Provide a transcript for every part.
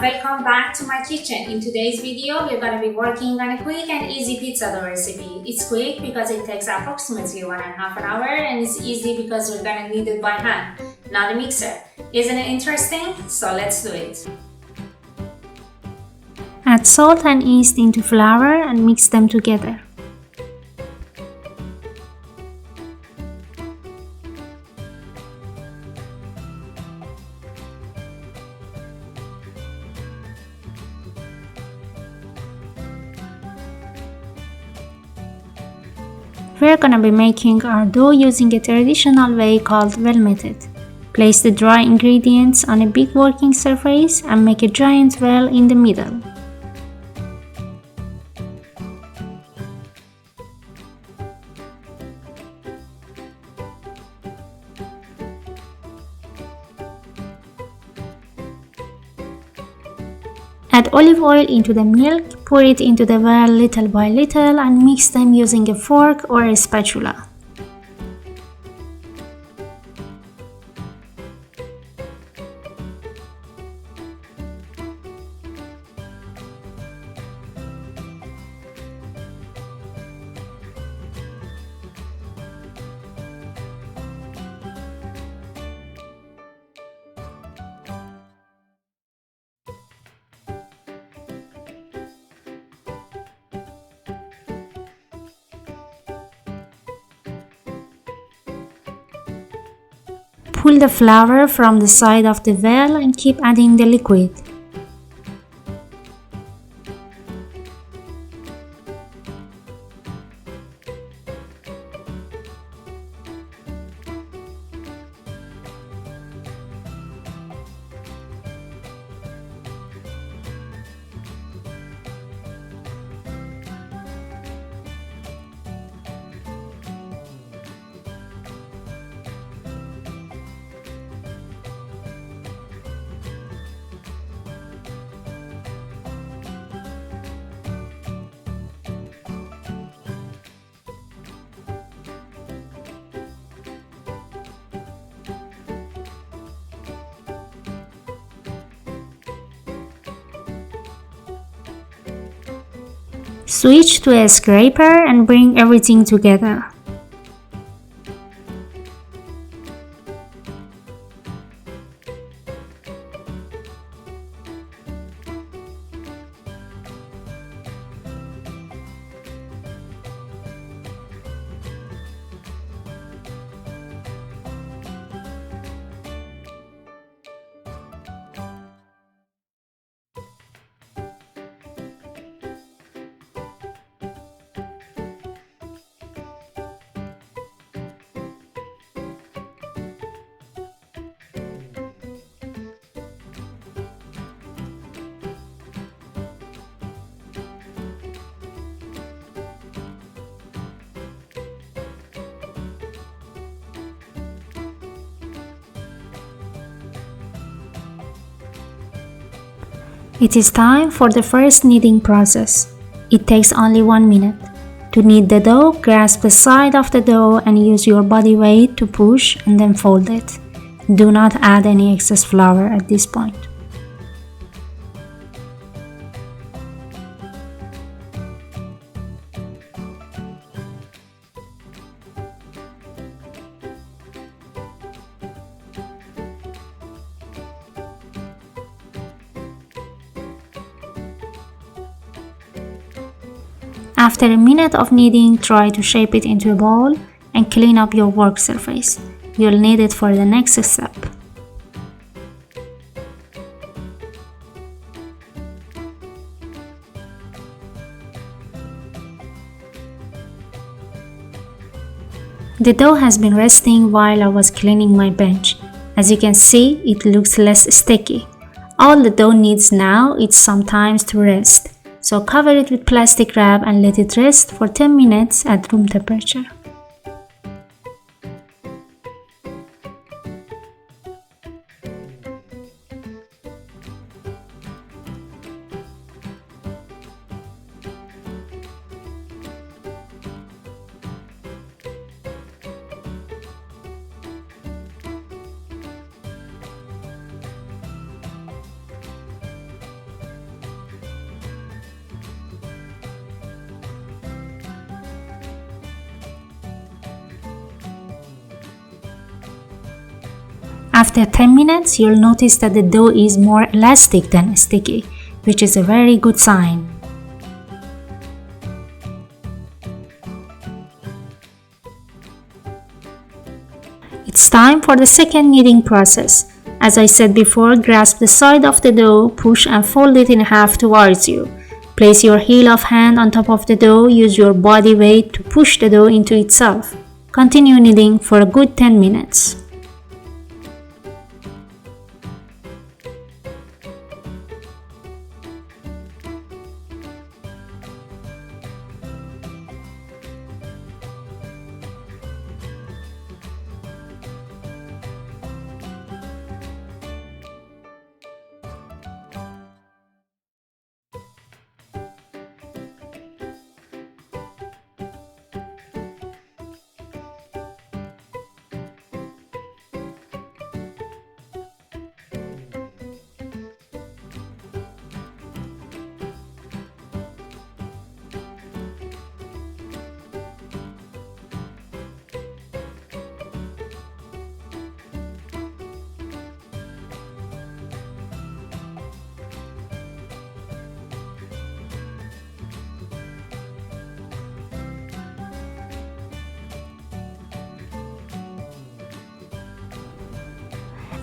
everyone, welcome back to my kitchen. In today's video, we're going to be working on a quick and easy pizza dough recipe. It's quick because it takes approximately 1.5 hours and it's easy because we're going to knead it by hand, not a mixer. Isn't it interesting? So let's do it. Add salt and yeast into flour and mix them together. We're gonna be making our dough using a traditional way called well method. Place the dry ingredients on a big working surface and make a giant well in the middle. Add olive oil into the milk, pour it into the well little by little and mix them using a fork or a spatula. Pull the flour from the side of the well and keep adding the liquid. Switch to a scraper and bring everything together. It is time for the first kneading process. It takes only 1 minute. To knead the dough, grasp the side of the dough and use your body weight to push and then fold it. Do not add any excess flour at this point. After a minute of kneading, try to shape it into a ball and clean up your work surface. You'll need it for the next step. The dough has been resting while I was cleaning my bench. As you can see, it looks less sticky. All the dough needs now is some time to rest. So cover it with plastic wrap and let it rest for 10 minutes at room temperature. After 10 minutes, you'll notice that the dough is more elastic than sticky, which is a very good sign. It's time for the second kneading process. As I said before, grasp the side of the dough, push and fold it in half towards you. Place your heel of hand on top of the dough, use your body weight to push the dough into itself. Continue kneading for a good 10 minutes.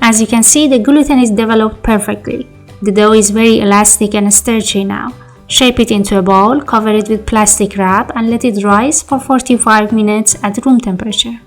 As you can see, the gluten is developed perfectly. The dough is very elastic and starchy now. Shape it into a ball, cover it with plastic wrap and let it rise for 45 minutes at room temperature.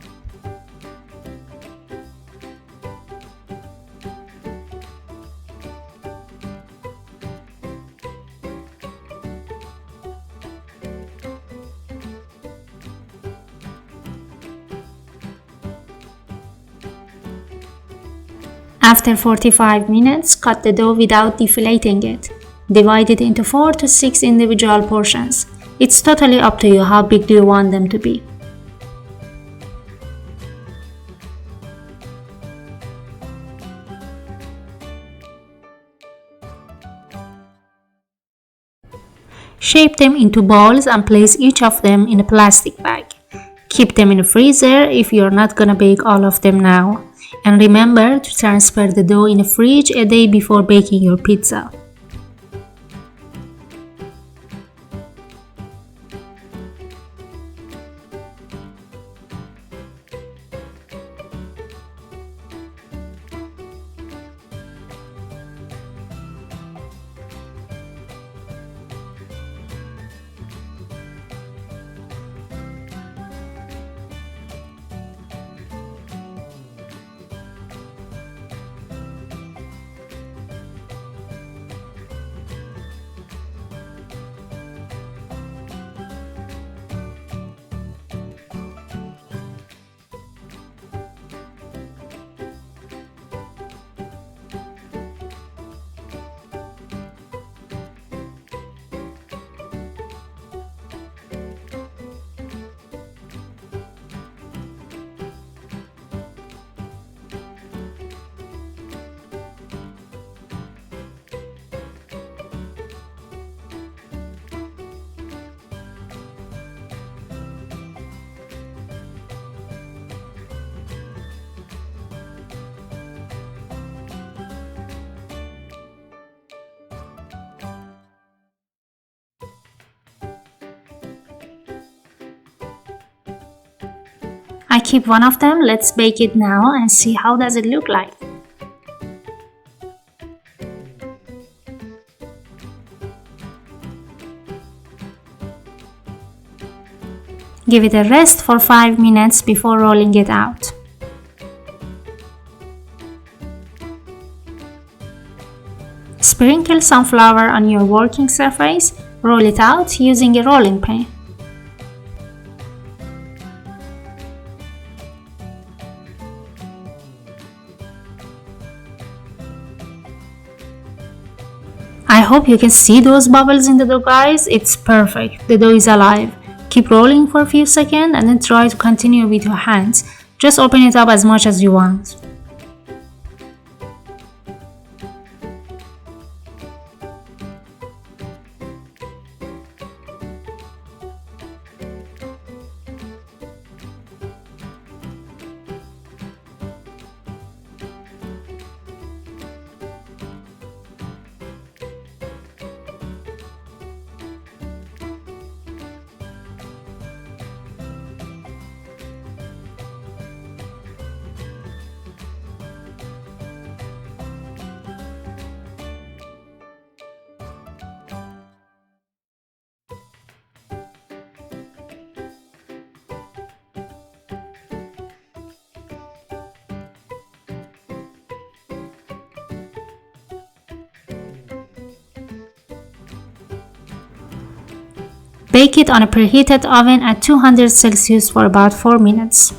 After 45 minutes, cut the dough without deflating it. Divide it into 4 to 6 individual portions. It's totally up to you how big do you want them to be. Shape them into balls and place each of them in a plastic bag. Keep them in the freezer if you're not gonna bake all of them now. And remember to transfer the dough in the fridge a day before baking your pizza. I keep one of them. Let's bake it now and see how does it look like. Give it a rest for 5 minutes before rolling it out. Sprinkle some flour on your working surface. Roll it out using a rolling pin. I hope you can see those bubbles in the dough, guys. It's perfect. The dough is alive. Keep rolling for a few seconds and then try to continue with your hands. Just open it up as much as you want. Bake it on a preheated oven at 200 Celsius for about 4 minutes.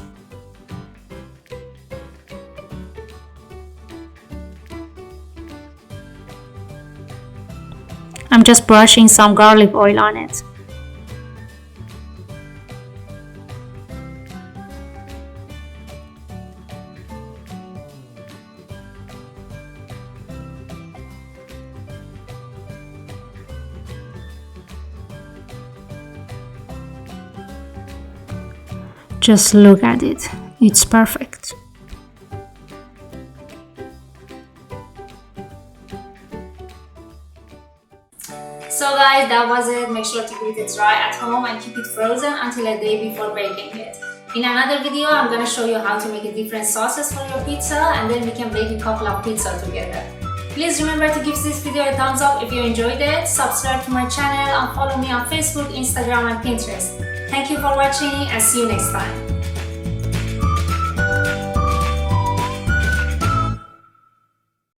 I'm just brushing some garlic oil on it. Just look at it. It's perfect. So guys, that was it. Make sure to keep it dry at home and keep it frozen until a day before baking it. In another video, I'm going to show you how to make a different sauces for your pizza, and then we can bake a couple of pizza together. Please remember to give this video a thumbs up if you enjoyed it, subscribe to my channel, and follow me on Facebook, Instagram, and Pinterest. Thank you for watching, and see you next time.